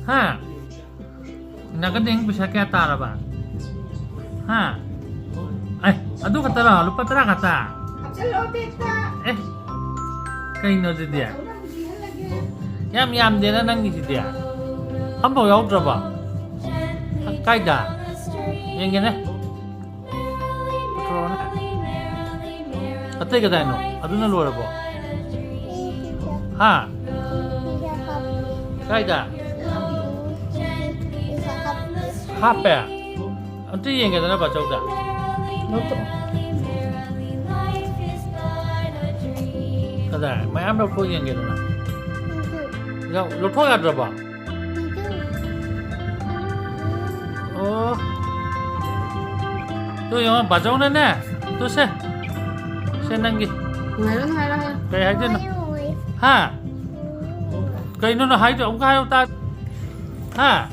ha nagading bisa kaya tara ba ha ay adu ka tara lupa tara kata eh kaino di dia yam yam din na nang di dia 한번 야우드라봐 까이다 얘기네 어떻게 다이노 아두나 로라고 하 까이다 하빼 어떻게 얘기하나 봐 저거다 그래 많이 안 먹고 얘기하나 야 로토 가드라봐 어, 또 영화 맞아오네 또 세 난기 Ngayon, kaya hay din ha kayo no hay ông khai ta ha